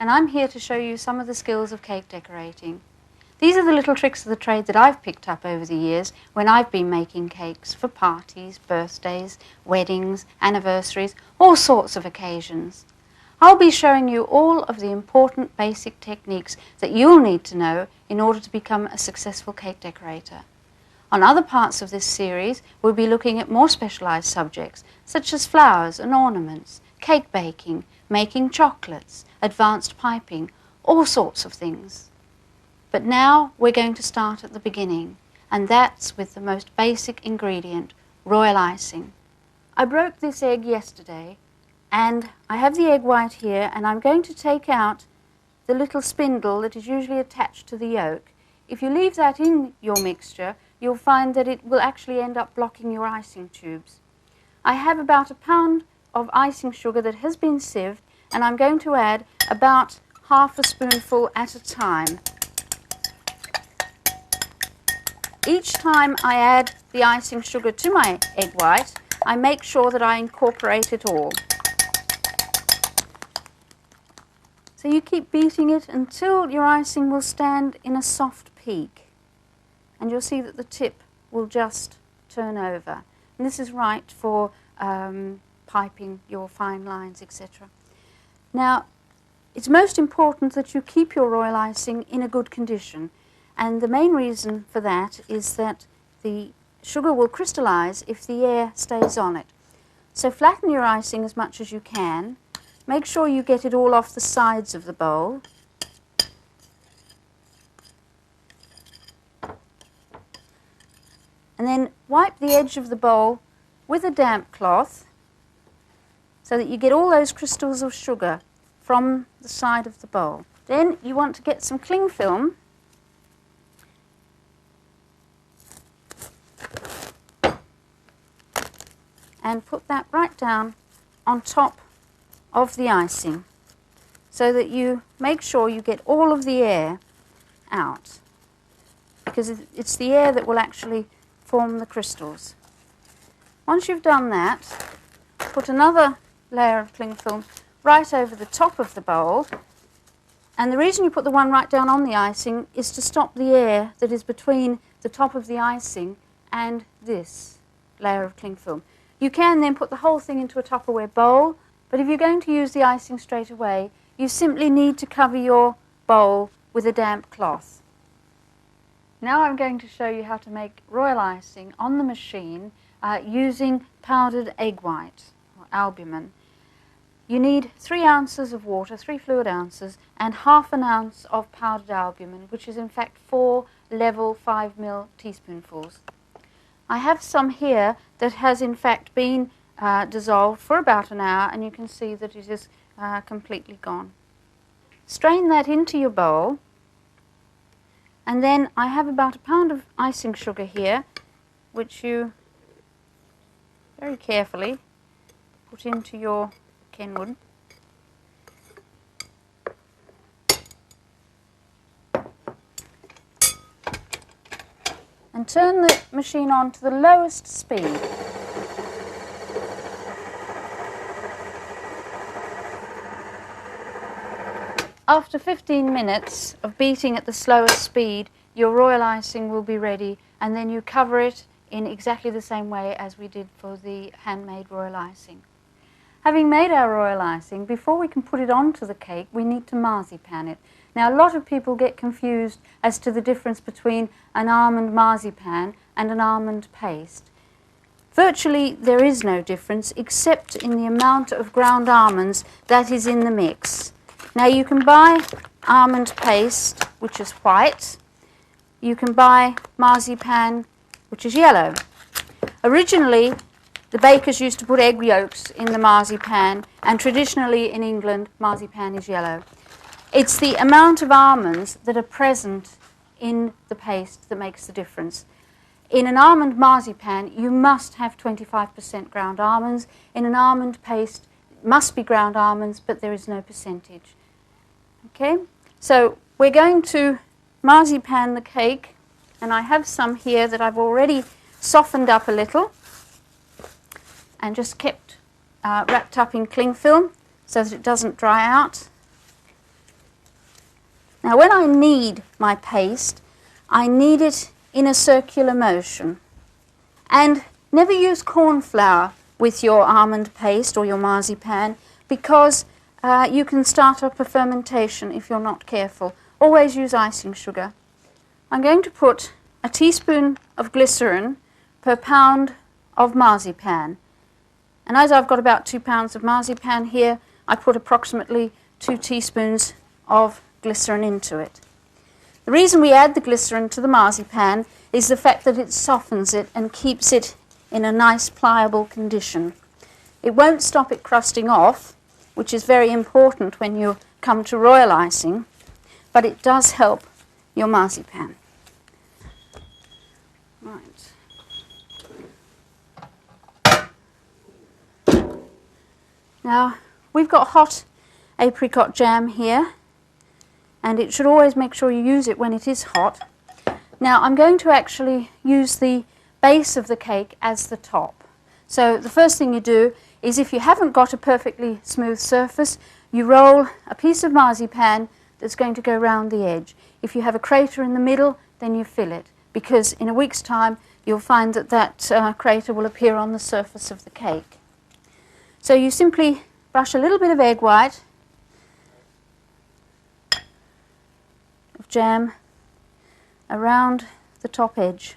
and I'm here to show you some of the skills of cake decorating. These are the little tricks of the trade that I've picked up over the years when I've been making cakes for parties, birthdays, weddings, anniversaries, all sorts of occasions. I'll be showing you all of the important basic techniques that you'll need to know in order to become a successful cake decorator. On other parts of this series, we'll be looking at more specialized subjects, such as flowers and ornaments, cake baking, making chocolates, advanced piping, all sorts of things. But now we're going to start at the beginning, and that's with the most basic ingredient, royal icing. I broke this egg yesterday, and I have the egg white here, and I'm going to take out the little spindle that is usually attached to the yolk. If you leave that in your mixture, you'll find that it will actually end up blocking your icing tubes. I have about a pound of icing sugar that has been sieved, and I'm going to add about half a spoonful at a time. Each time I add the icing sugar to my egg white, I make sure that I incorporate it all. So you keep beating it until your icing will stand in a soft peak. And you'll see that the tip will just turn over. And this is right for piping your fine lines, etc. Now, it's most important that you keep your royal icing in a good condition. And the main reason for that is that the sugar will crystallize if the air stays on it. So flatten your icing as much as you can. Make sure you get it all off the sides of the bowl. And then wipe the edge of the bowl with a damp cloth so that you get all those crystals of sugar from the side of the bowl. Then you want to get some cling film and put that right down on top of the icing so that you make sure you get all of the air out, because it's the air that will actually form the crystals. Once you've done that, put another layer of cling film right over the top of the bowl, and the reason you put the one right down on the icing is to stop the air that is between the top of the icing and this layer of cling film. You can then put the whole thing into a Tupperware bowl, but if you're going to use the icing straight away, you simply need to cover your bowl with a damp cloth. Now I'm going to show you how to make royal icing on the machine using powdered egg white, or albumin. You need 3 ounces of water, 3 fluid ounces, and half an ounce of powdered albumin, which is in fact 4 level 5 ml teaspoonfuls. I have some here that has in fact been dissolved for about an hour, and you can see that it is completely gone. Strain that into your bowl, and then I have about a pound of icing sugar here, which you very carefully put into your Kenwood. And turn the machine on to the lowest speed. After 15 minutes of beating at the slowest speed, your royal icing will be ready, and then you cover it in exactly the same way as we did for the handmade royal icing. Having made our royal icing, before we can put it onto the cake, we need to marzipan it. Now, a lot of people get confused as to the difference between an almond marzipan and an almond paste. Virtually, there is no difference except in the amount of ground almonds that is in the mix. Now, you can buy almond paste, which is white. You can buy marzipan, which is yellow. Originally, the bakers used to put egg yolks in the marzipan, and traditionally in England, marzipan is yellow. It's the amount of almonds that are present in the paste that makes the difference. In an almond marzipan, you must have 25% ground almonds. In an almond paste, it must be ground almonds, but there is no percentage. Okay, so we're going to marzipan the cake, and I have some here that I've already softened up a little and just kept wrapped up in cling film so that it doesn't dry out. Now when I knead my paste, I knead it in a circular motion. And never use corn flour with your almond paste or your marzipan, because you can start up a fermentation if you're not careful. Always use icing sugar. I'm going to put a teaspoon of glycerin per pound of marzipan. And as I've got about 2 pounds of marzipan here, I put approximately 2 teaspoons of glycerin into it. The reason we add the glycerin to the marzipan is the fact that it softens it and keeps it in a nice pliable condition. It won't stop it crusting off, which is very important when you come to royal icing, but it does help your marzipan. Right. Now, we've got hot apricot jam here, and it should always make sure you use it when it is hot. Now, I'm going to actually use the base of the cake as the top. So the first thing you do is, if you haven't got a perfectly smooth surface, you roll a piece of marzipan that's going to go round the edge. If you have a crater in the middle, then you fill it, because in a week's time you'll find that that crater will appear on the surface of the cake. So you simply brush a little bit of egg white of jam around the top edge.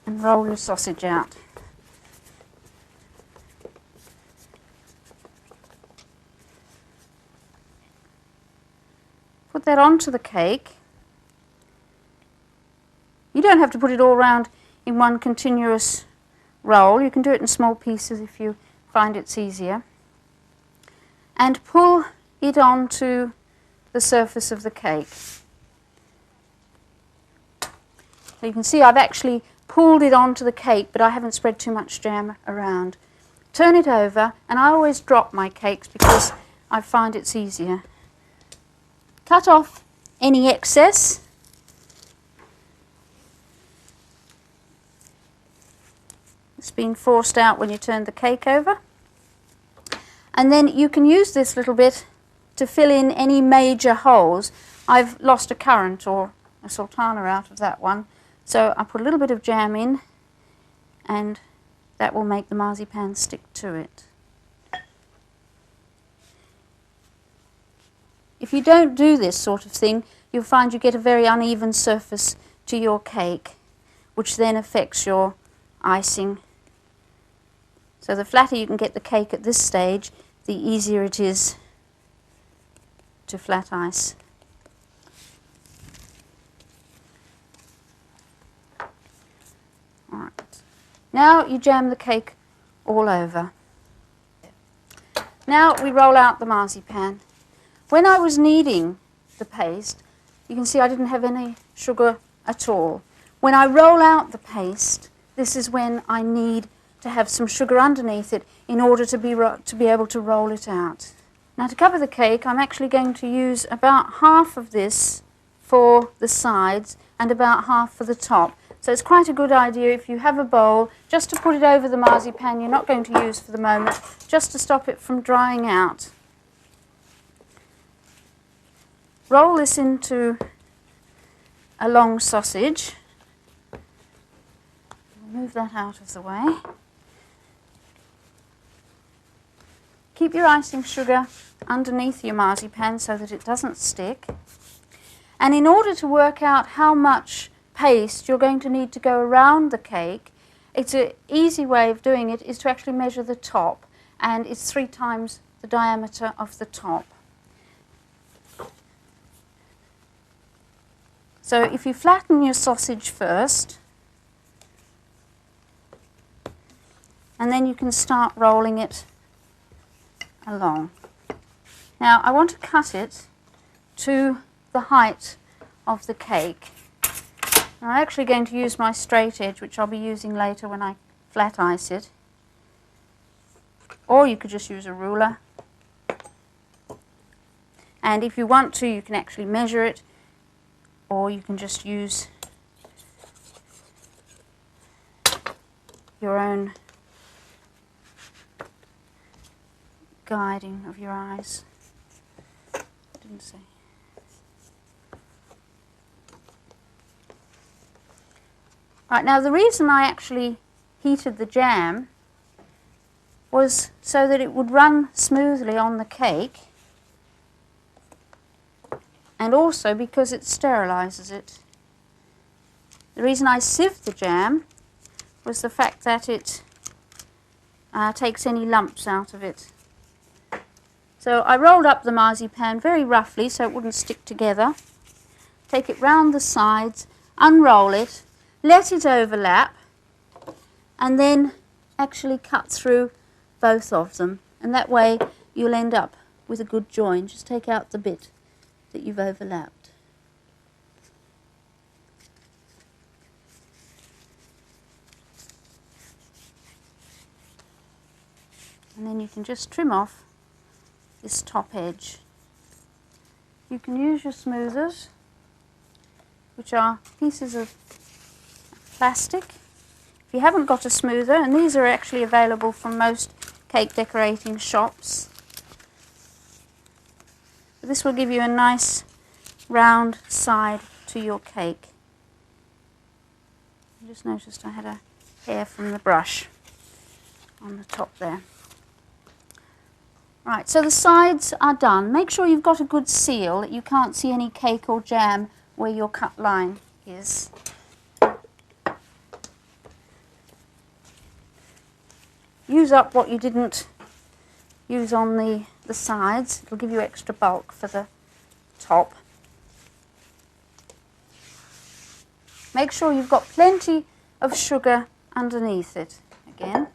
And roll your sausage out. Put that onto the cake. You don't have to put it all round in one continuous roll. You can do it in small pieces if you find it's easier. And pull it onto the surface of the cake. So you can see I've actually pulled it onto the cake, but I haven't spread too much jam around. Turn it over, and I always drop my cakes because I find it's easier. Cut off any excess. It's been forced out when you turn the cake over. And then you can use this little bit to fill in any major holes. I've lost a currant or a sultana out of that one, so I put a little bit of jam in, and that will make the marzipan stick to it. If you don't do this sort of thing, you'll find you get a very uneven surface to your cake, which then affects your icing. So the flatter you can get the cake at this stage, the easier it is to flat ice. All right. Now you jam the cake all over. Now we roll out the marzipan. When I was kneading the paste, you can see I didn't have any sugar at all. When I roll out the paste, this is when I need to have some sugar underneath it in order to be able to roll it out. Now, to cover the cake, I'm actually going to use about half of this for the sides and about half for the top. So it's quite a good idea, if you have a bowl, just to put it over the marzipan you're not going to use for the moment, just to stop it from drying out. Roll this into a long sausage. Move that out of the way. Keep your icing sugar underneath your marzipan so that it doesn't stick. And in order to work out how much paste you're going to need to go around the cake, it's an easy way of doing it is to actually measure the top, and it's 3 times the diameter of the top. So if you flatten your sausage first, and then you can start rolling it along. Now I want to cut it to the height of the cake. I'm actually going to use my straight edge, which I'll be using later when I flat ice it. Or you could just use a ruler. And if you want to, you can actually measure it, or you can just use your own guiding of your eyes. Didn't say. Right, now the reason I actually heated the jam was so that it would run smoothly on the cake, and also because it sterilizes it. The reason I sieved the jam was the fact that it takes any lumps out of it. So I rolled up the marzipan very roughly so it wouldn't stick together. Take it round the sides, unroll it, let it overlap, and then actually cut through both of them. And that way you'll end up with a good join. Just take out the bit that you've overlapped. And then you can just trim off this top edge. You can use your smoothers, which are pieces of plastic. If you haven't got a smoother, and these are actually available from most cake decorating shops, this will give you a nice round side to your cake. I just noticed I had a hair from the brush on the top there. Right, so the sides are done. Make sure you've got a good seal, that you can't see any cake or jam where your cut line is. Use up what you didn't use on the sides. It'll give you extra bulk for the top. Make sure you've got plenty of sugar underneath it again.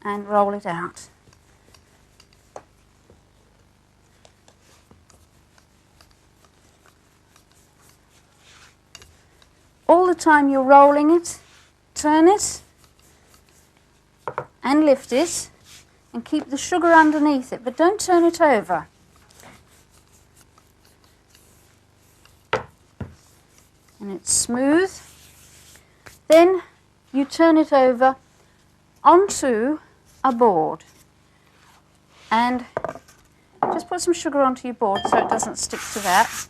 And roll it out. All the time you're rolling it, turn it and lift it and keep the sugar underneath it, but don't turn it over. And it's smooth. Then you turn it over onto a board and just put some sugar onto your board so it doesn't stick to that.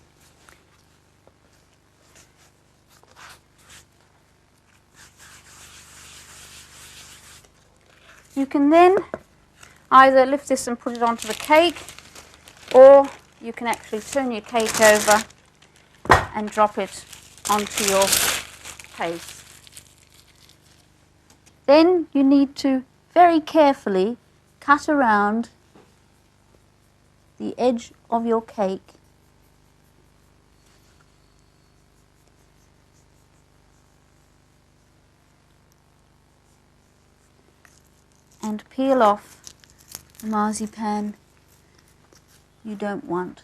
You can then either lift this and put it onto the cake, or you can actually turn your cake over and drop it onto your paste. Then you need to very carefully cut around the edge of your cake and peel off the marzipan you don't want.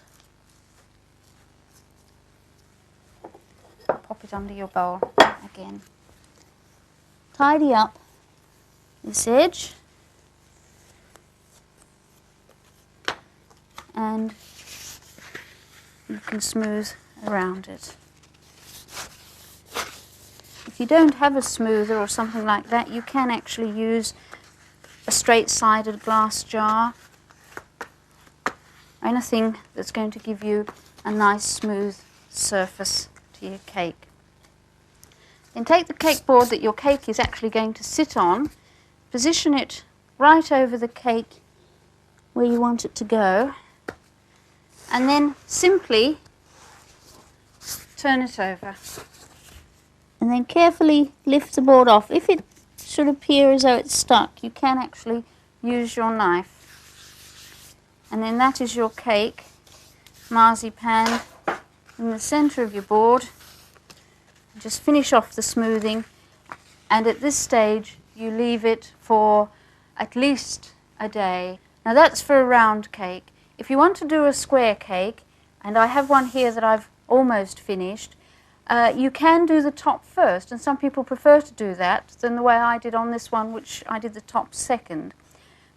Pop it under your bowl again. Tidy up this edge and you can smooth around it. If you don't have a smoother or something like that, you can actually use a straight-sided glass jar, anything that's going to give you a nice smooth surface to your cake. Then take the cake board that your cake is actually going to sit on, position it right over the cake where you want it to go, and then simply turn it over. And then carefully lift the board off. If it should appear as though it's stuck, you can actually use your knife. And then that is your cake, marzipan, in the centre of your board. Just finish off the smoothing, and at this stage you leave it for at least a day. Now that's for a round cake. If you want to do a square cake, and I have one here that I've almost finished, you can do the top first, and some people prefer to do that than the way I did on this one, which I did the top second.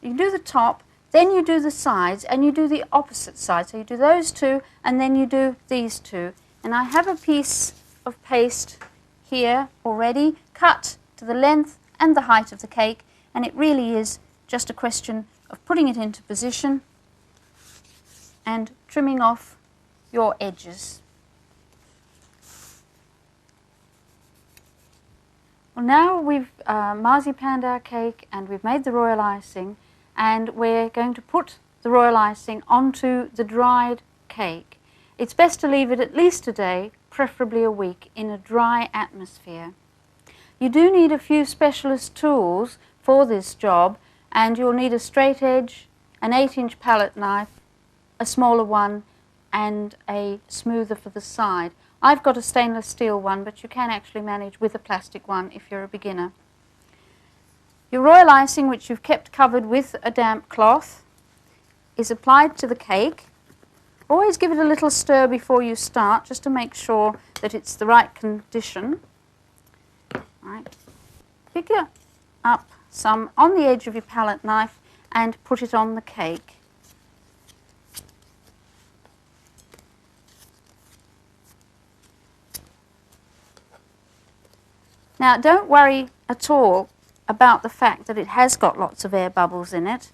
You can do the top, then you do the sides, and you do the opposite side. So you do those two, and then you do these two. And I have a piece of paste here already, cut to the length and the height of the cake, and it really is just a question of putting it into position and trimming off your edges. Well, now we've marzipanned our cake and we've made the royal icing, and we're going to put the royal icing onto the dried cake. It's best to leave it at least a day, preferably a week, in a dry atmosphere. You do need a few specialist tools for this job, and you'll need a straight edge, an 8-inch palette knife, a smaller one, and a smoother for the side. I've got a stainless steel one, but you can actually manage with a plastic one if you're a beginner. Your royal icing, which you've kept covered with a damp cloth, is applied to the cake. Always give it a little stir before you start, just to make sure that it's the right condition. Right. Pick it up some on the edge of your palette knife and put it on the cake. Now, don't worry at all about the fact that it has got lots of air bubbles in it,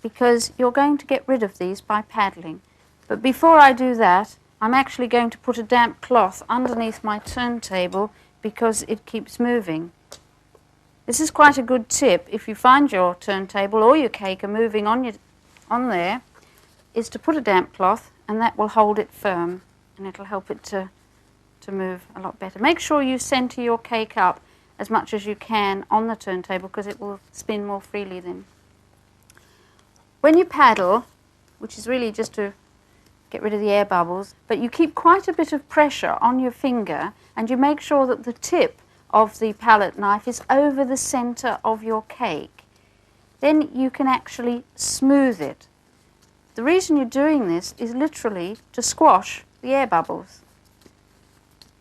because you're going to get rid of these by paddling. But before I do that, I'm actually going to put a damp cloth underneath my turntable because it keeps moving. This is quite a good tip if you find your turntable or your cake are moving on there, is to put a damp cloth, and that will hold it firm and it'll help it to move a lot better. Make sure you center your cake up as much as you can on the turntable, because it will spin more freely then. When you paddle, which is really just to get rid of the air bubbles, but you keep quite a bit of pressure on your finger, and you make sure that the tip of the palette knife is over the center of your cake. Then you can actually smooth it. The reason you're doing this is literally to squash the air bubbles.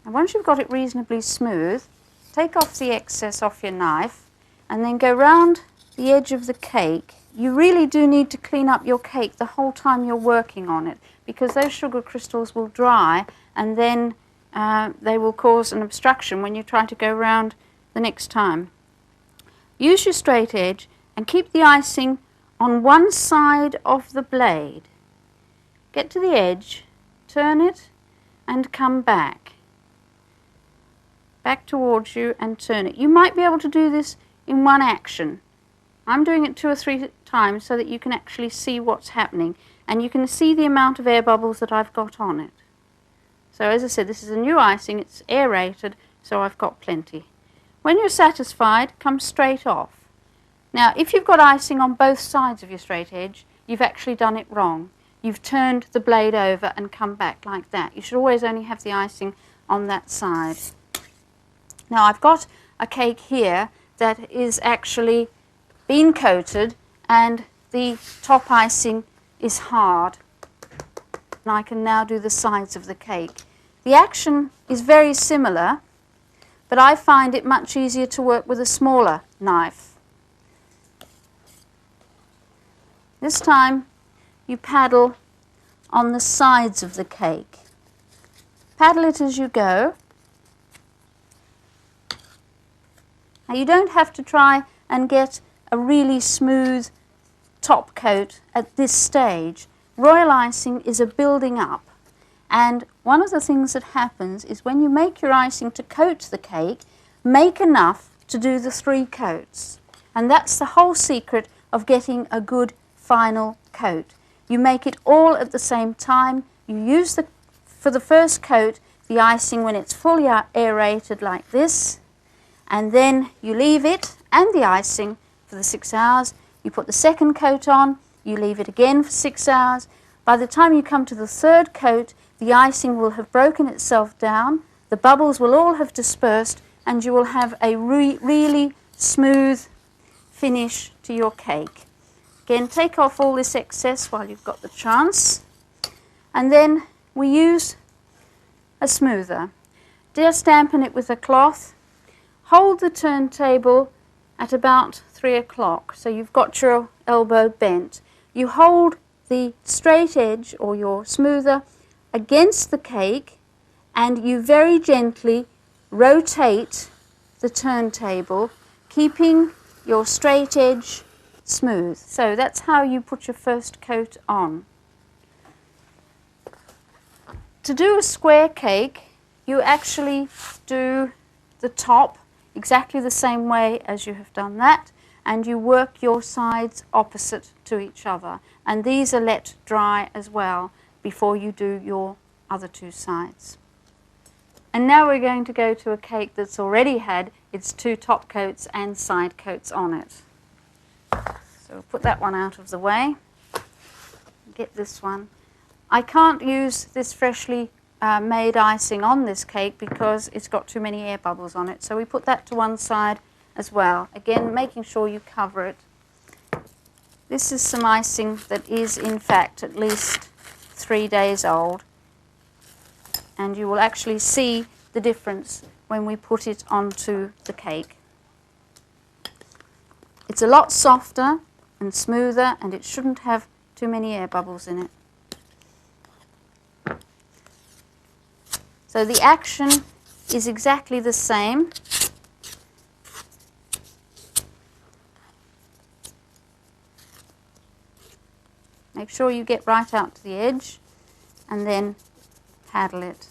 And once you've got it reasonably smooth, take off the excess off your knife and then go round the edge of the cake. You really do need to clean up your cake the whole time you're working on it, because those sugar crystals will dry, and then they will cause an obstruction when you try to go round the next time. Use your straight edge and keep the icing on one side of the blade. Get to the edge, turn it and come back towards you and turn it. You might be able to do this in one action. I'm doing it 2 or 3 times so that you can actually see what's happening, and you can see the amount of air bubbles that I've got on it. So as I said, this is a new icing, it's aerated, so I've got plenty. When you're satisfied, come straight off. Now, if you've got icing on both sides of your straight edge, you've actually done it wrong. You've turned the blade over and come back like that. You should always only have the icing on that side. Now, I've got a cake here that is actually been coated, and the top icing is hard. And I can now do the sides of the cake. The action is very similar, but I find it much easier to work with a smaller knife. This time you paddle on the sides of the cake. Paddle it as you go. Now, you don't have to try and get a really smooth top coat at this stage. Royal icing is a building up, and one of the things that happens is when you make your icing to coat the cake, make enough to do the 3 coats. And that's the whole secret of getting a good final coat. You make it all at the same time. You use for the first coat the icing when it's fully aerated like this, and then you leave it and the icing for the 6 hours. You put the second coat on, you leave it again for 6 hours. By the time you come to the 3rd coat, the icing will have broken itself down, the bubbles will all have dispersed, and you will have a really smooth finish to your cake. Again, take off all this excess while you've got the chance, and then we use a smoother. Just dampen it with a cloth. Hold the turntable at about 3 o'clock, so you've got your elbow bent. You hold the straight edge or your smoother against the cake, and you very gently rotate the turntable, keeping your straight edge smooth. So that's how you put your first coat on. To do a square cake, you actually do the top exactly the same way as you have done that, and you work your sides opposite to each other. And these are let dry as well before you do your other two sides. And now we're going to go to a cake that's already had its two top coats and side coats on it. So we'll put that one out of the way. Get this one. I can't use this freshly made icing on this cake because it's got too many air bubbles on it. So we put that to one side as well. Again, making sure you cover it. This is some icing that is in fact at least 3 days old. And you will actually see the difference when we put it onto the cake. It's a lot softer and smoother, and it shouldn't have too many air bubbles in it. So the action is exactly the same. Make sure you get right out to the edge and then paddle it.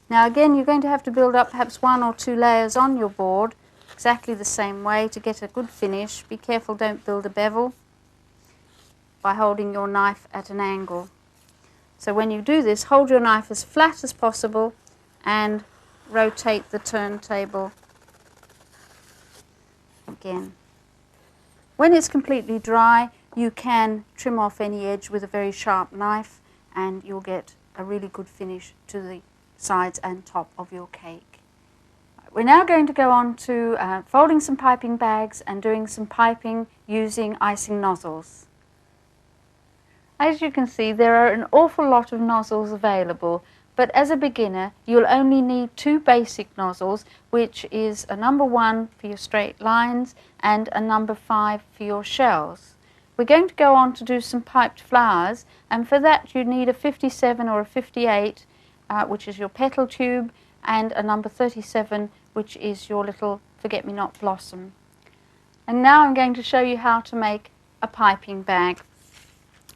Now again, you're going to have to build up perhaps 1 or 2 layers on your board exactly the same way to get a good finish. Be careful, don't build a bevel by holding your knife at an angle. So when you do this, hold your knife as flat as possible and rotate the turntable again. When it's completely dry, you can trim off any edge with a very sharp knife and you'll get a really good finish to the sides and top of your cake. We're now going to go on to folding some piping bags and doing some piping using icing nozzles. As you can see, there are an awful lot of nozzles available, but as a beginner you'll only need 2 basic nozzles, which is a number 1 for your straight lines and a number 5 for your shells. We're going to go on to do some piped flowers, and for that you need a 57 or a 58, which is your petal tube, and a number 37, which is your little forget-me-not blossom. And now I'm going to show you how to make a piping bag.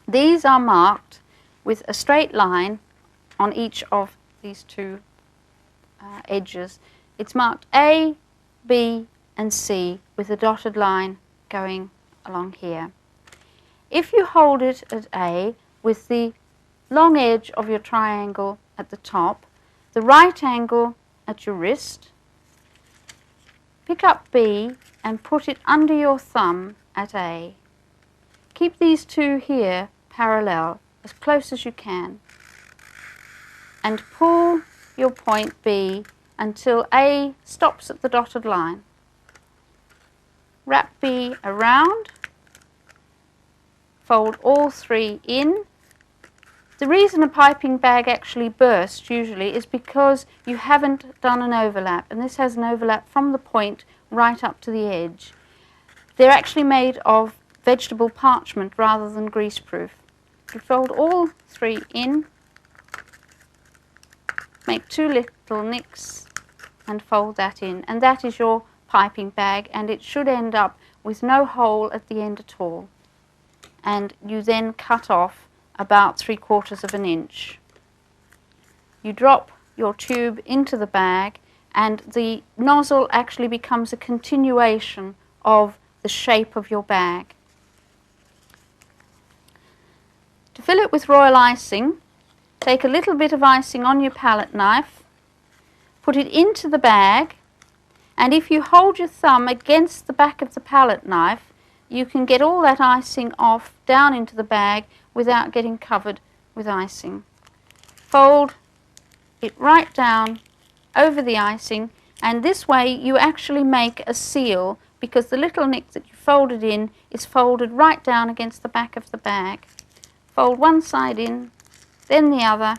These are marked with a straight line on each of these 2 edges. It's marked A, B and C with a dotted line going along here. If you hold it at A with the long edge of your triangle at the top, the right angle at your wrist, pick up B and put it under your thumb at A. Keep these 2 here parallel as close as you can and pull your point B until A stops at the dotted line. Wrap B around, fold all 3 in. The reason a piping bag actually bursts usually is because you haven't done an overlap, and this has an overlap from the point right up to the edge. They're actually made of vegetable parchment rather than greaseproof. You fold all 3 in, make 2 little nicks and fold that in, and that is your piping bag, and it should end up with no hole at the end at all. And you then cut off about 3/4 of an inch. You drop your tube into the bag and the nozzle actually becomes a continuation of the shape of your bag. To fill it with royal icing, take a little bit of icing on your palette knife, put it into the bag, and if you hold your thumb against the back of the palette knife, you can get all that icing off down into the bag without getting covered with icing. Fold it right down over the icing, and this way you actually make a seal because the little nick that you folded in is folded right down against the back of the bag. Fold one side in, then the other,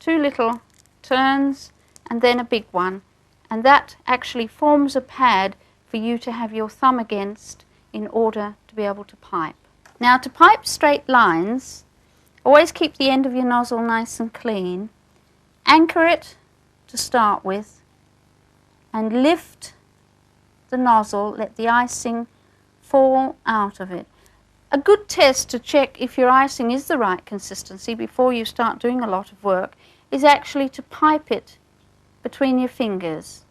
2 little turns and then a big one, and that actually forms a pad for you to have your thumb against in order to be able to pipe. Now, to pipe straight lines, always keep the end of your nozzle nice and clean, anchor it to start with, and lift the nozzle, let the icing fall out of it. A good test to check if your icing is the right consistency before you start doing a lot of work is actually to pipe it between your fingers.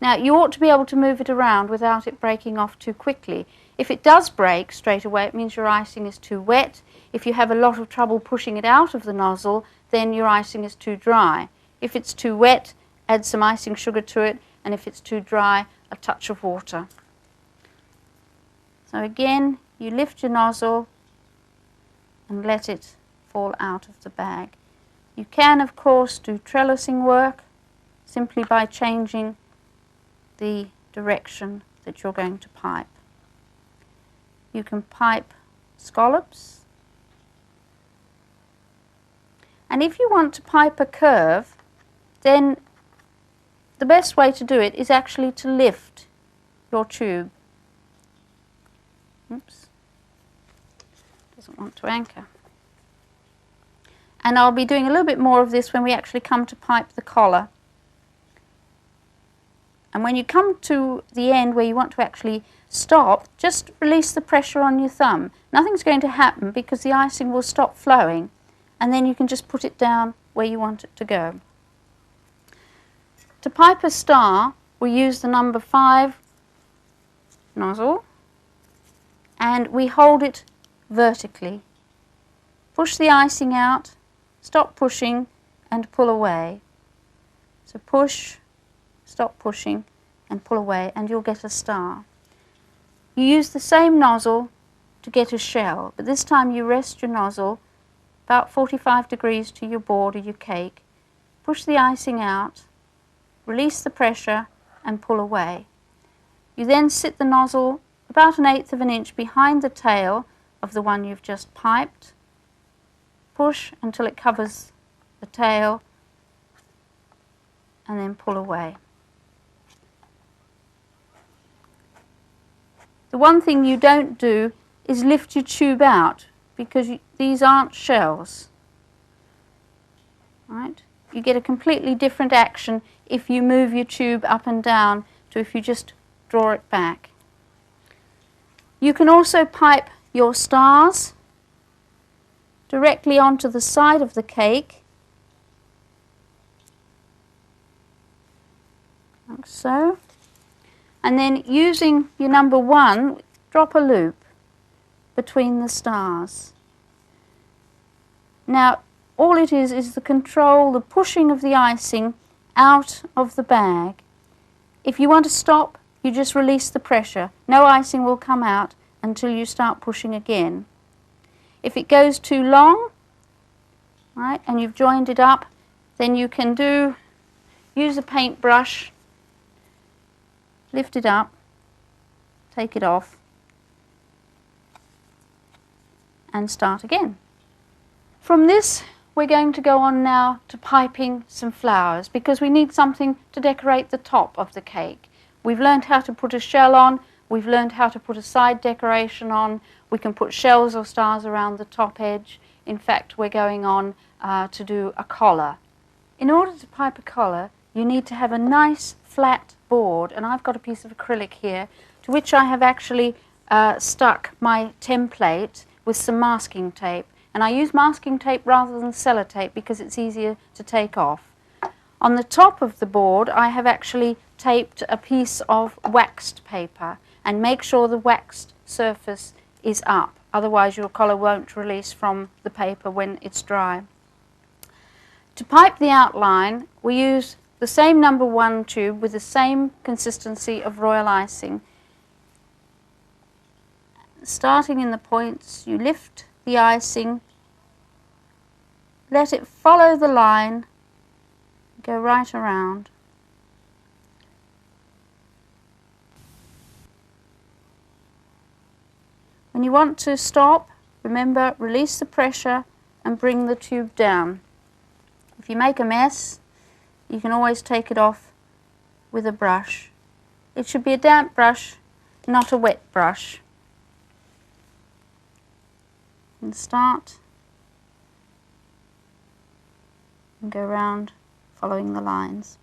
Now, you ought to be able to move it around without it breaking off too quickly. If it does break straight away, it means your icing is too wet. If you have a lot of trouble pushing it out of the nozzle, then your icing is too dry. If it's too wet, add some icing sugar to it, and if it's too dry, a touch of water. So again, you lift your nozzle and let it fall out of the bag. You can, of course, do trellising work simply by changing the direction that you're going to pipe. You can pipe scallops. And if you want to pipe a curve, then the best way to do it is actually to lift your tube. Oops, doesn't want to anchor. And I'll be doing a little bit more of this when we actually come to pipe the collar. And when you come to the end where you want to actually stop, just release the pressure on your thumb. Nothing's going to happen because the icing will stop flowing, and then you can just put it down where you want it to go. To pipe a star, we use the number 5 nozzle, and we hold it vertically. Push the icing out, stop pushing, and pull away. So push, stop pushing, and pull away, and you'll get a star. You use the same nozzle to get a shell, but this time you rest your nozzle about 45 degrees to your board or your cake. Push the icing out, release the pressure, and pull away. You then sit the nozzle about 1/8 of an inch behind the tail of the one you've just piped. Push until it covers the tail, and then pull away. The one thing you don't do is lift your tube out, because these aren't shells. Right? You get a completely different action if you move your tube up and down to if you just draw it back. You can also pipe your stars directly onto the side of the cake, like so. And then using your number 1, drop a loop between the stars. Now, all it is the control, the pushing of the icing out of the bag. If you want to stop, you just release the pressure. No icing will come out until you start pushing again. If it goes too long, right, and you've joined it up, then you can use a paintbrush, lift it up, take it off, and start again. From this, we're going to go on now to piping some flowers, because we need something to decorate the top of the cake. We've learned how to put a shell on, we've learned how to put a side decoration on, we can put shells or stars around the top edge. In fact, we're going on to do a collar. In order to pipe a collar, you need to have a nice flat board, and I've got a piece of acrylic here to which I have actually stuck my template with some masking tape. And I use masking tape rather than sellotape because it's easier to take off. On the top of the board, I have actually taped a piece of waxed paper, and make sure the waxed surface is up, otherwise your collar won't release from the paper when it's dry. To pipe the outline, we use the same number 1 tube with the same consistency of royal icing. Starting in the points, you lift the icing, let it follow the line, go right around. When you want to stop, remember, release the pressure and bring the tube down. If you make a mess, you can always take it off with a brush. It should be a damp brush, not a wet brush. And start and go round following the lines.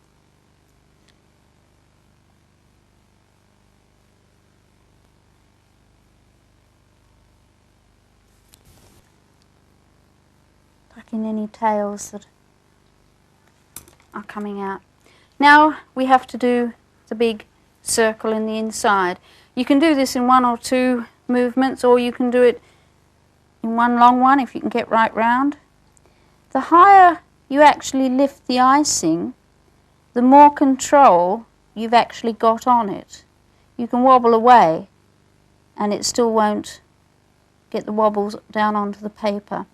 tuck in any tails that are coming out. Now we have to do the big circle in the inside. You can do this in one or two movements, or you can do it in one long one if you can get right round. The higher you actually lift the icing, the more control you've actually got on it. You can wobble away and it still won't get the wobbles down onto the paper.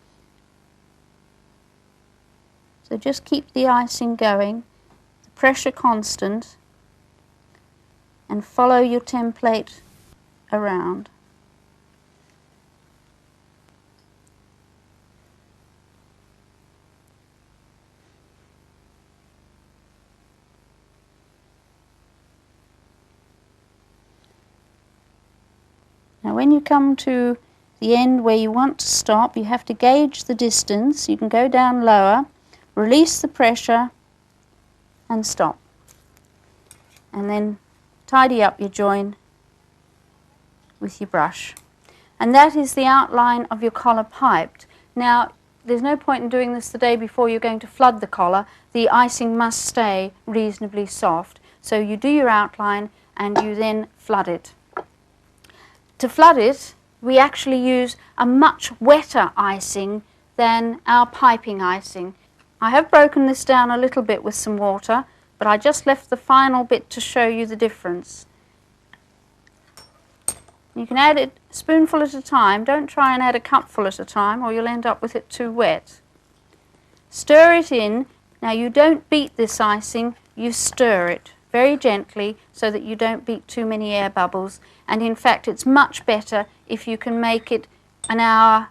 So just keep the icing going, the pressure constant, and follow your template around. Now when you come to the end where you want to stop, you have to gauge the distance. You can go down lower, release the pressure and stop. And then tidy up your join with your brush. And that is the outline of your collar piped. Now there's no point in doing this the day before you're going to flood the collar. The icing must stay reasonably soft. So you do your outline and you then flood it. To flood it, we actually use a much wetter icing than our piping icing. I have broken this down a little bit with some water, but I just left the final bit to show you the difference. You can add it a spoonful at a time. Don't try and add a cupful at a time or you'll end up with it too wet. Stir it in. Now you don't beat this icing, you stir it very gently so that you don't beat too many air bubbles. And in fact it's much better if you can make it an hour,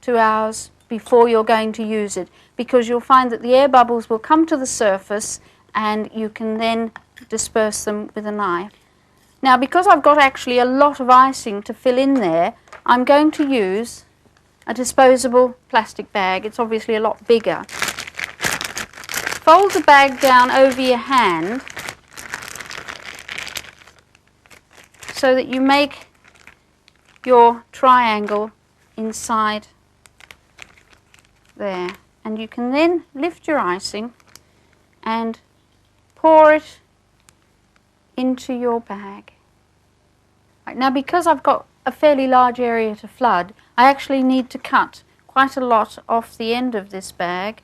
2 hours before you're going to use it, because you'll find that the air bubbles will come to the surface and you can then disperse them with a knife. Now because I've got actually a lot of icing to fill in there, I'm going to use a disposable plastic bag. It's obviously a lot bigger. Fold the bag down over your hand so that you make your triangle inside there. And you can then lift your icing and pour it into your bag. Right, now because I've got a fairly large area to flood, I actually need to cut quite a lot off the end of this bag.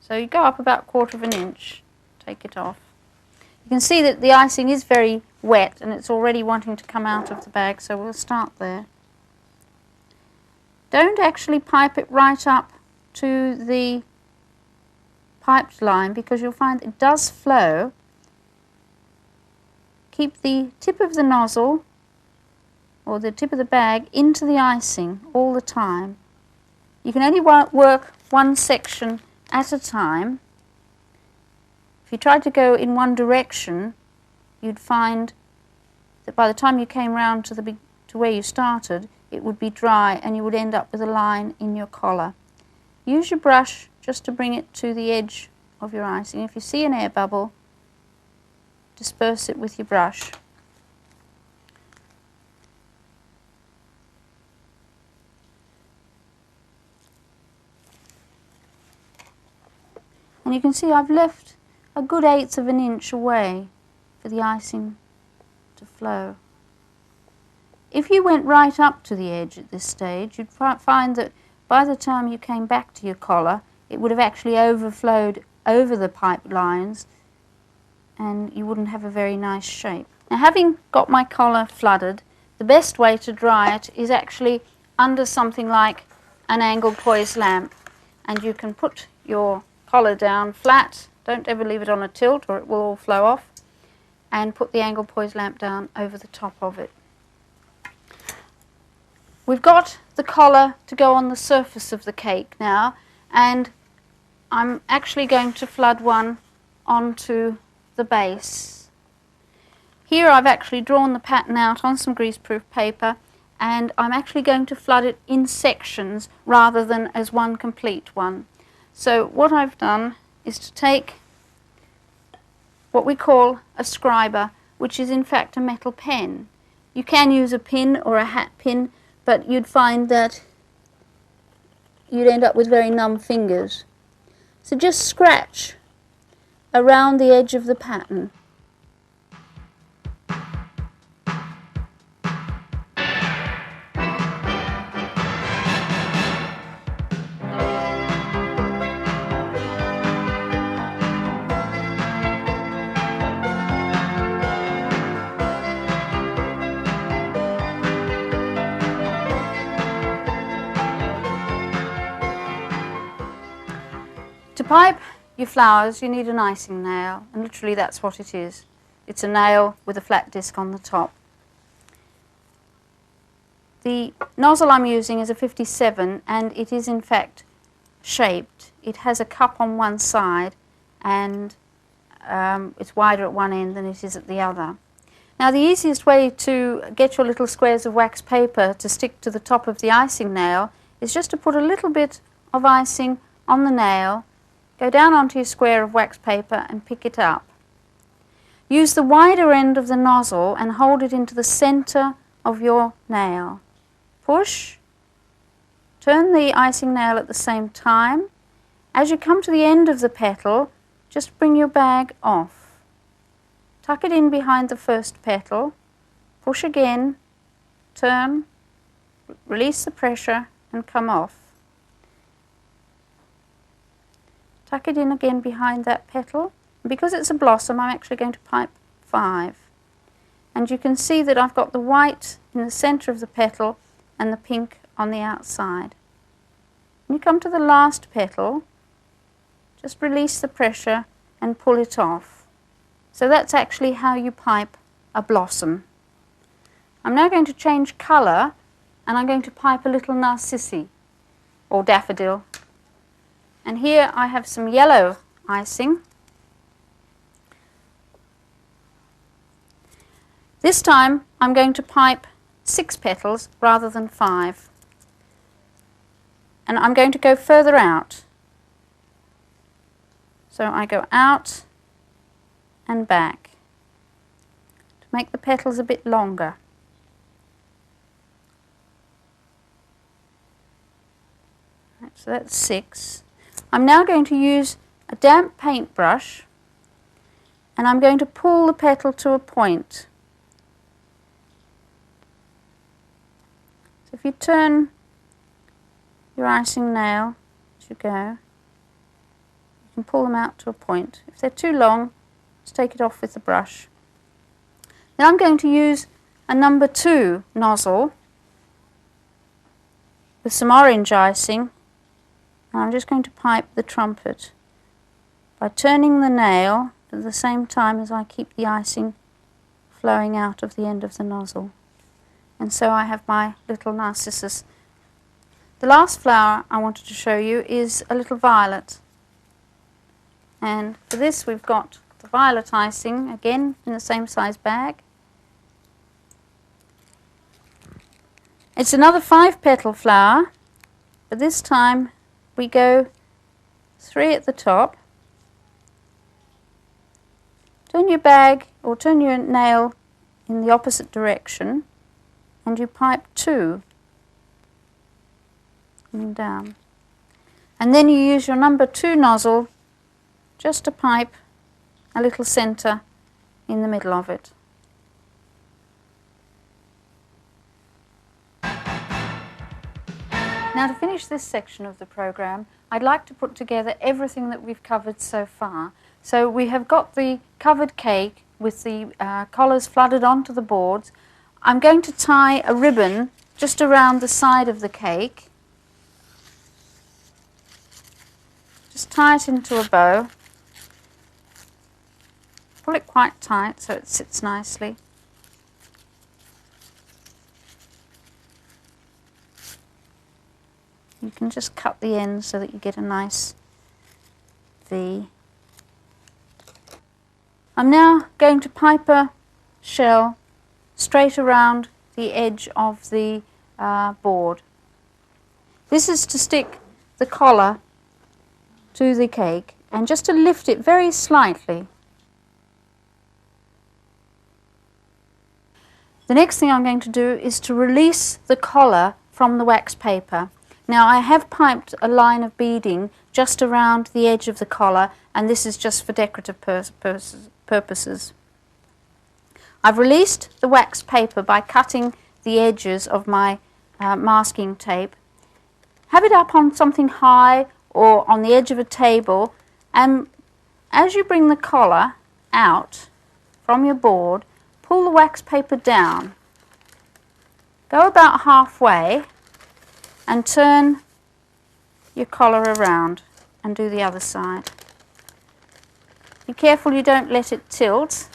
So you go up about 1/4 inch, take it off. You can see that the icing is very wet and it's already wanting to come out of the bag, so we'll start there. Don't actually pipe it right up to the piped line because you'll find it does flow. Keep the tip of the nozzle or the tip of the bag into the icing all the time. You can only work one section at a time. If you tried to go in one direction, you'd find that by the time you came round to where you started, it would be dry and you would end up with a line in your collar. Use your brush just to bring it to the edge of your icing. If you see an air bubble, disperse it with your brush. And you can see I've left a good 1/8 inch away for the icing to flow. If you went right up to the edge at this stage, you'd find that by the time you came back to your collar, it would have actually overflowed over the pipe lines and you wouldn't have a very nice shape. Now having got my collar flooded, the best way to dry it is actually under something like an angle poise lamp, and you can put your collar down flat, don't ever leave it on a tilt or it will all flow off, and put the angle poise lamp down over the top of it. We've got the collar to go on the surface of the cake now, and I'm actually going to flood one onto the base. Here I've actually drawn the pattern out on some greaseproof paper, and I'm actually going to flood it in sections rather than as one complete one. So what I've done is to take what we call a scriber, which is in fact a metal pen. You can use a pin or a hat pin, but you'd find that you'd end up with very numb fingers. So just scratch around the edge of the pattern. To pipe your flowers, you need an icing nail, and literally that's what it is. It's a nail with a flat disc on the top. The nozzle I'm using is a 57, and it is in fact shaped. It has a cup on one side, and it's wider at one end than it is at the other. Now, the easiest way to get your little squares of wax paper to stick to the top of the icing nail is just to put a little bit of icing on the nail, go down onto your square of wax paper and pick it up. Use the wider end of the nozzle and hold it into the center of your nail. Push, turn the icing nail at the same time. As you come to the end of the petal, just bring your bag off. Tuck it in behind the first petal, push again, turn, release the pressure and come off. Tuck it in again behind that petal. Because it's a blossom, I'm actually going to pipe 5. And you can see that I've got the white in the center of the petal and the pink on the outside. When you come to the last petal, just release the pressure and pull it off. So that's actually how you pipe a blossom. I'm now going to change color, and I'm going to pipe a little narcissi or daffodil. And here I have some yellow icing. This time I'm going to pipe 6 petals rather than 5. And I'm going to go further out. So I go out and back to make the petals a bit longer. Right, so that's 6. I'm now going to use a damp paintbrush, and I'm going to pull the petal to a point. So if you turn your icing nail as you go, you can pull them out to a point. If they're too long, just take it off with the brush. Then I'm going to use a number 2 nozzle with some orange icing. And I'm just going to pipe the trumpet by turning the nail at the same time as I keep the icing flowing out of the end of the nozzle. And so I have my little narcissus. The last flower I wanted to show you is a little violet. And for this we've got the violet icing, again in the same size bag. It's another 5-petal flower, but this time we go 3 at the top. Turn your bag or turn your nail in the opposite direction, and you pipe 2 coming down. And then you use your number 2 nozzle just to pipe a little center in the middle of it. Now, to finish this section of the program, I'd like to put together everything that we've covered so far. So we have got the covered cake with the collars flooded onto the boards. I'm going to tie a ribbon just around the side of the cake. Just tie it into a bow. Pull it quite tight so it sits nicely. You can just cut the ends so that you get a nice V. I'm now going to pipe a shell straight around the edge of the board. This is to stick the collar to the cake and just to lift it very slightly. The next thing I'm going to do is to release the collar from the wax paper. Now I have piped a line of beading just around the edge of the collar, and this is just for decorative purposes. I've released the wax paper by cutting the edges of my masking tape. Have it up on something high or on the edge of a table, and as you bring the collar out from your board, pull the wax paper down. Go about halfway and turn your collar around and do the other side. Be careful you don't let it tilt.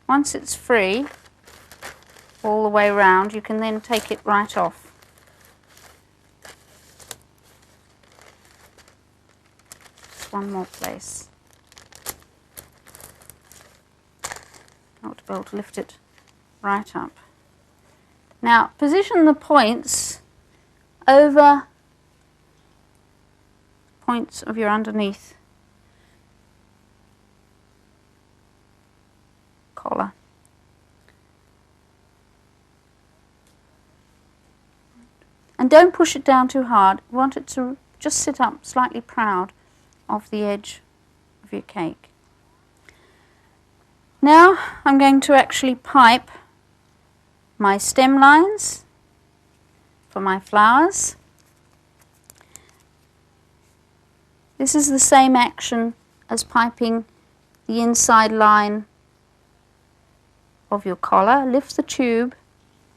Once it's free all the way around, you can then take it right off. Just one more place. I ought to be able to lift it right up. Now position the points over points of your underneath collar. And don't push it down too hard. You want it to just sit up slightly proud of the edge of your cake. Now I'm going to actually pipe my stem lines for my flowers. This is the same action as piping the inside line of your collar. Lift the tube,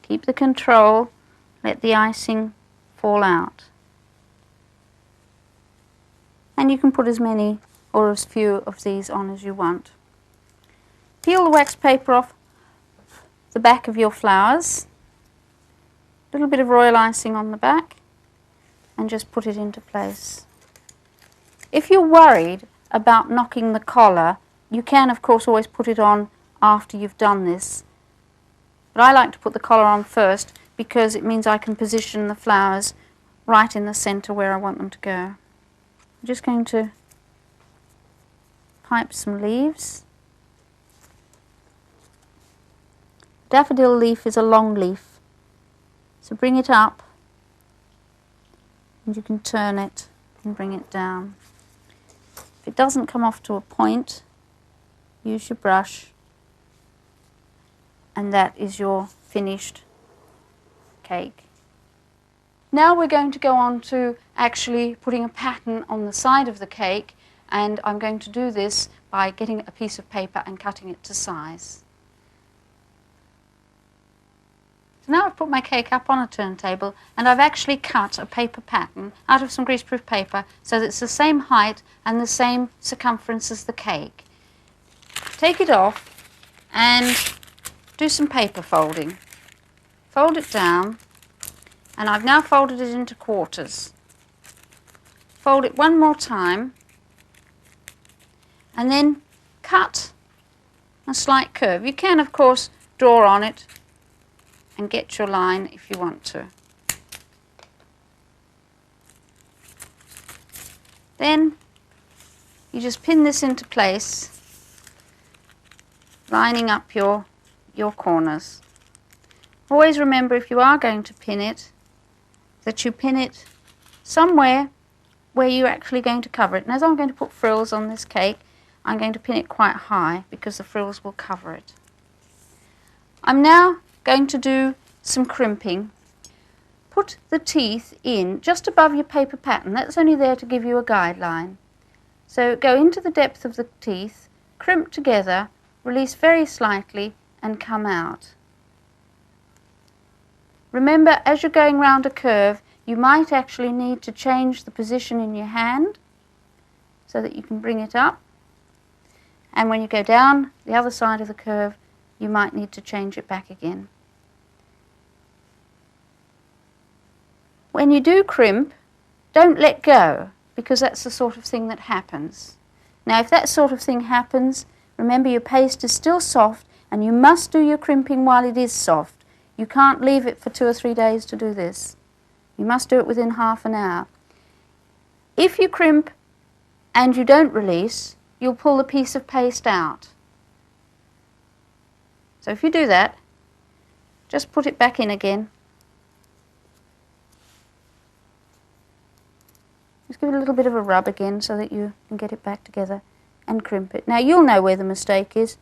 keep the control, let the icing fall out. And you can put as many or as few of these on as you want. Peel the wax paper off the back of your flowers, a little bit of royal icing on the back, and just put it into place. If you're worried about knocking the collar, you can of course always put it on after you've done this. But I like to put the collar on first because it means I can position the flowers right in the center where I want them to go. I'm just going to pipe some leaves. Daffodil leaf is a long leaf, so bring it up and you can turn it and bring it down. If it doesn't come off to a point, use your brush, and that is your finished cake. Now we're going to go on to actually putting a pattern on the side of the cake, and I'm going to do this by getting a piece of paper and cutting it to size. So now I've put my cake up on a turntable and I've actually cut a paper pattern out of some greaseproof paper so that it's the same height and the same circumference as the cake. Take it off and do some paper folding. Fold it down, and I've now folded it into quarters. Fold it one more time and then cut a slight curve. You can of course draw on it and get your line if you want to. Then you just pin this into place, lining up your corners. Always remember, if you are going to pin it, that you pin it somewhere where you're actually going to cover it. And as I'm going to put frills on this cake, I'm going to pin it quite high because the frills will cover it. I'm now going to do some crimping. Put the teeth in just above your paper pattern. That's only there to give you a guideline. So go into the depth of the teeth, crimp together, release very slightly and come out. Remember, as you're going round a curve, you might actually need to change the position in your hand so that you can bring it up. And when you go down the other side of the curve, you might need to change it back again. When you do crimp, don't let go, because that's the sort of thing that happens. Now, if that sort of thing happens, remember your paste is still soft, and you must do your crimping while it is soft. You can't leave it for 2 or 3 days to do this. You must do it within half an hour. If you crimp and you don't release, you'll pull the piece of paste out. So if you do that, just put it back in again, Just give it a little bit of a rub again so that you can get it back together and crimp it. Now you'll know where the mistake is,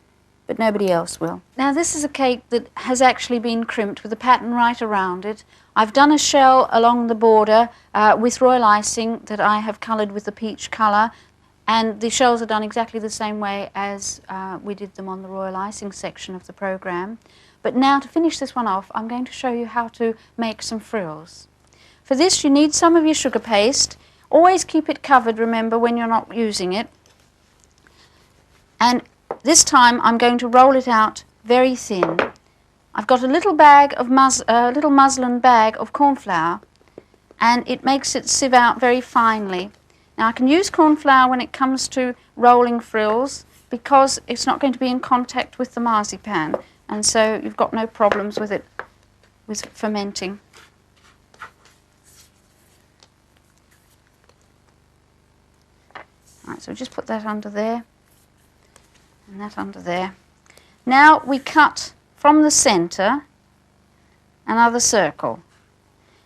but nobody else will. Now this is a cake that has actually been crimped with a pattern right around it. I've done a shell along the border with royal icing that I have coloured with the peach colour, and the shells are done exactly the same way as we did them on the royal icing section of the programme. But now to finish this one off, I'm going to show you how to make some frills. For this you need some of your sugar paste. Always keep it covered, remember, when you're not using it. And this time I'm going to roll it out very thin. I've got a little bag of little muslin bag of corn flour, and it makes it sieve out very finely. Now I can use corn flour when it comes to rolling frills because it's not going to be in contact with the marzipan, and so you've got no problems with it fermenting. Right, so just put that under there and that under there. Now we cut from the centre another circle.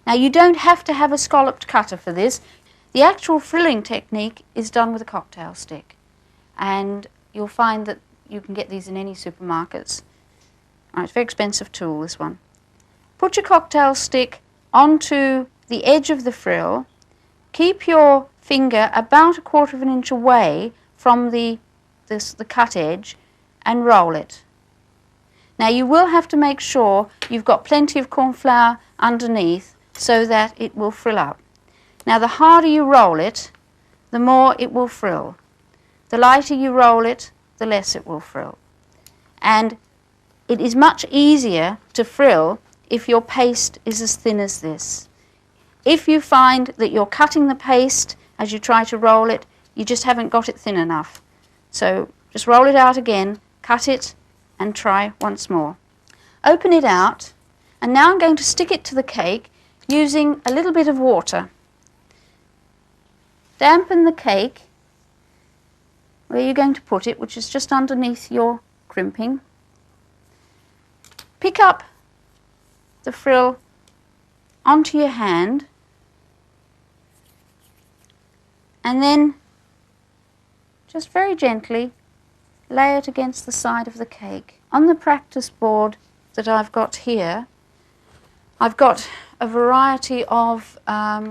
Now you don't have to have a scalloped cutter for this. The actual frilling technique is done with a cocktail stick, and you'll find that you can get these in any supermarkets. Right, it's a very expensive tool, this one. Put your cocktail stick onto the edge of the frill. Keep your finger about 1/4 inch away from the cut edge and roll it. Now you will have to make sure you've got plenty of corn flour underneath so that it will frill up. Now the harder you roll it, the more it will frill. The lighter you roll it, the less it will frill. And it is much easier to frill if your paste is as thin as this. If you find that you're cutting the paste as you try to roll it, you just haven't got it thin enough. So just roll it out again, cut it, and try once more. Open it out, and now I'm going to stick it to the cake using a little bit of water. Dampen the cake where you're going to put it, which is just underneath your crimping. Pick up the frill onto your hand, and then just very gently lay it against the side of the cake. On the practice board that I've got here, I've got a variety of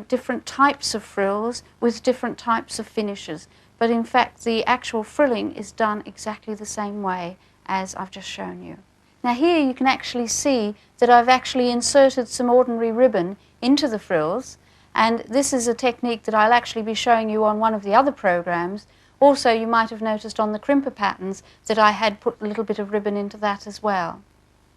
different types of frills with different types of finishes, but in fact the actual frilling is done exactly the same way as I've just shown you. Now here you can actually see that I've actually inserted some ordinary ribbon into the frills, and this is a technique that I'll actually be showing you on one of the other programs. Also, you might have noticed on the crimper patterns that I had put a little bit of ribbon into that as well.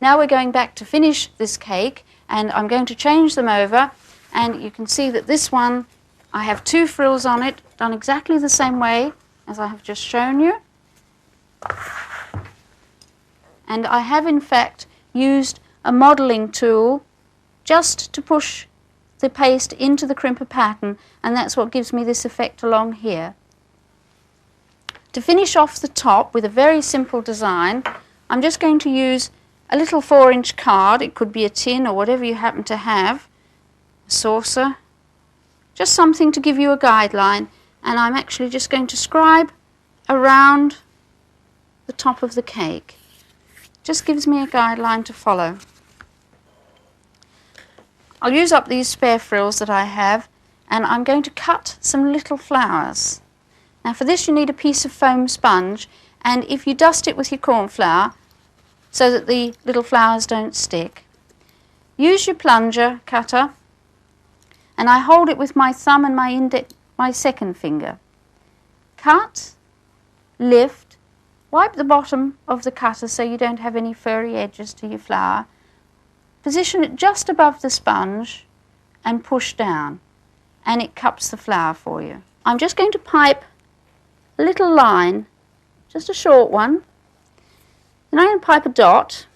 Now we're going back to finish this cake, and I'm going to change them over, and you can see that this one, I have 2 frills on it, done exactly the same way as I have just shown you. And I have in fact used a modelling tool just to push the paste into the crimper pattern, and that's what gives me this effect along here. To finish off the top with a very simple design, I'm just going to use a little 4-inch card. It could be a tin or whatever you happen to have, a saucer, just something to give you a guideline, and I'm actually just going to scribe around the top of the cake. Just gives me a guideline to follow. I'll use up these spare frills that I have, and I'm going to cut some little flowers. Now for this you need a piece of foam sponge, and if you dust it with your corn flour so that the little flowers don't stick, use your plunger cutter, and I hold it with my thumb and my second finger. Cut, lift, wipe the bottom of the cutter so you don't have any furry edges to your flower, position it just above the sponge and push down, and it cups the flour for you. I'm just going to pipe a little line, just a short one, then I'm going to pipe a dot.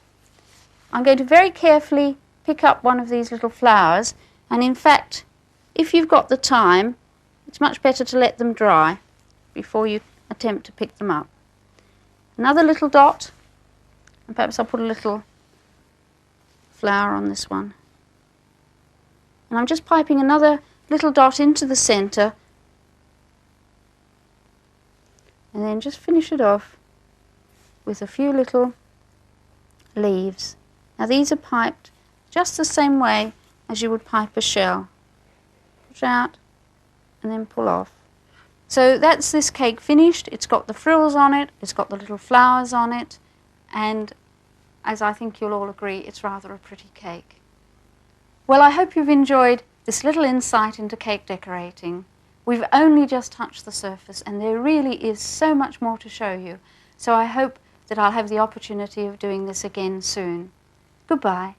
I'm going to very carefully pick up one of these little flowers, and in fact if you've got the time it's much better to let them dry before you attempt to pick them up. Another little dot, and perhaps I'll put a little flower on this one, and I'm just piping another little dot into the centre and then just finish it off with a few little leaves. Now these are piped just the same way as you would pipe a shell. Push out and then pull off. So that's this cake finished. It's got the frills on it, it's got the little flowers on it, and as I think you'll all agree, it's rather a pretty cake. Well, I hope you've enjoyed this little insight into cake decorating. We've only just touched the surface, and there really is so much more to show you. So I hope that I'll have the opportunity of doing this again soon. Goodbye.